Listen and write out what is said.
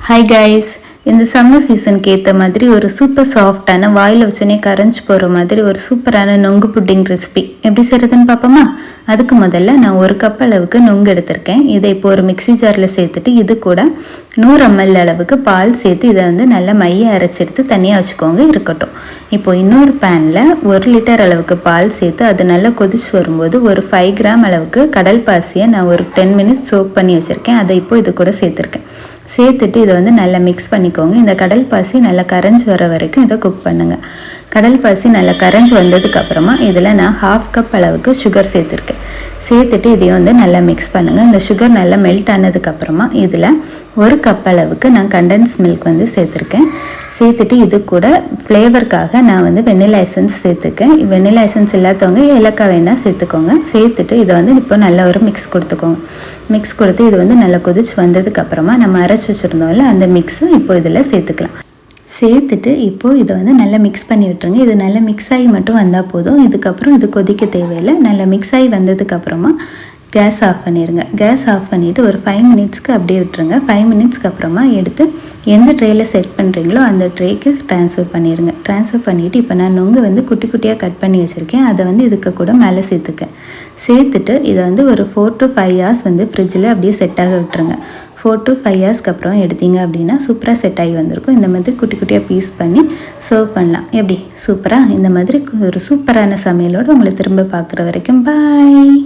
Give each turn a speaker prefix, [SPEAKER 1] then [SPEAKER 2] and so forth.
[SPEAKER 1] Hi guys, இந்த summer சீசனுக்கு ஏற்ற மாதிரி ஒரு சூப்பர் சாஃப்டான வாயில் வச்சோன்னே கரைஞ்சி போகிற மாதிரி ஒரு சூப்பரான நொங்கு புட்டிங் ரெசிபி எப்படி செய்கிறதுன்னு பார்ப்போமா? அதுக்கு முதல்ல நான் 1 கப் அளவுக்கு நொங்கு எடுத்திருக்கேன். இதை இப்போ ஒரு மிக்சி ஜாரில் சேர்த்துட்டு இது கூட 100 ml அளவுக்கு பால் சேர்த்து இதை நல்லா மைய அரைச்சி எடுத்து தனியாக வச்சுக்கோங்க இருக்கட்டும். இப்போ இன்னொரு பேனில் 1 லிட்டர் அளவுக்கு பால் சேர்த்து அது நல்லா கொதிச்சு வரும்போது ஒரு 5 கிராம் அளவுக்கு கடல் பாசியை நான் ஒரு 10 மினிட்ஸ் சோக் பண்ணி வச்சுருக்கேன். அதை இப்போ இது கூட சேர்த்துருக்கேன். சேர்த்துட்டு இதை நல்லா மிக்ஸ் பண்ணிக்கோங்க. இந்த கடல் பாசி நல்லா கரைஞ்சி வர வரைக்கும் இதை குக் பண்ணுங்கள். கடல் பாசி நல்லா கரைஞ்சி வந்ததுக்கப்புறமா இதில் நான் 1/2 கப் அளவுக்கு சுகர் சேர்த்துருக்கேன். சேர்த்துட்டு இதையும் நல்லா மிக்ஸ் பண்ணுங்கள். இந்த சுகர் நல்லா மெல்ட் ஆனதுக்கப்புறமா இதில் 1 கப் அளவுக்கு நான் கண்டென்ஸ் மில்க் சேர்த்துருக்கேன். சேர்த்துட்டு இது கூட ஃப்ளேவருக்காக நான் வெண்ணிலா எசன்ஸ் சேர்த்துக்கேன். வெண்ணிலா எசன்ஸ் இல்லாதவங்க ஏலக்காய் வேணால் சேர்த்துக்கோங்க. சேர்த்துட்டு இதை இப்போ நல்ல ஒரு மிக்ஸ் கொடுத்துக்கோங்க. மிக்ஸ் கொடுத்து இது நல்லா கொதிச்சு வந்ததுக்கப்புறமா நம்ம அரைச்சி வச்சுருந்தோம்ல அந்த மிக்ஸை இப்போ இதில் சேர்த்துக்கலாம். சேர்த்துட்டு இப்போது இதை நல்லா மிக்ஸ் பண்ணி விட்டுருங்க. இது நல்லா மிக்ஸ் ஆகி மட்டும் வந்தால் போதும். இதுக்கப்புறம் இது கொதிக்க தேவையில்லை. நல்லா மிக்ஸ் ஆகி வந்ததுக்கப்புறமா கேஸ் ஆஃப் பண்ணிடுங்க. கேஸ் ஆஃப் பண்ணிவிட்டு ஒரு 5 மினிட்ஸ்க்கு அப்படியே விட்டுருங்க. 5 மினிட்ஸ்க்கு அப்புறமா எடுத்து எந்த ட்ரேயில் செட் பண்ணுறீங்களோ அந்த ட்ரேக்கு ட்ரான்ஸ்ஃபர் பண்ணிடுங்க. ட்ரான்ஸ்ஃபர் பண்ணிவிட்டு இப்போ நான் நொங்கு குட்டி குட்டியாக கட் பண்ணி வச்சுருக்கேன். அதை இதுக்கு கூட மேலே சேர்த்துக்கேன். சேர்த்துட்டு இதை ஒரு 4 to 5 hours ஃப்ரிட்ஜில் அப்படியே செட் ஆக விட்டுருங்க. 4 to 5 ஹவர்ஸ்க்கு அப்புறம் எடுத்தீங்க அப்படின்னா சூப்பராக செட் ஆகி வந்திருக்கும். இந்த மாதிரி குட்டி குட்டியாக பீஸ் பண்ணி சர்வ் பண்ணலாம். எப்படி சூப்பராக இந்த மாதிரி ஒரு சூப்பரான சமையலோடு உங்களை திரும்ப பார்க்குற வரைக்கும் பாய்.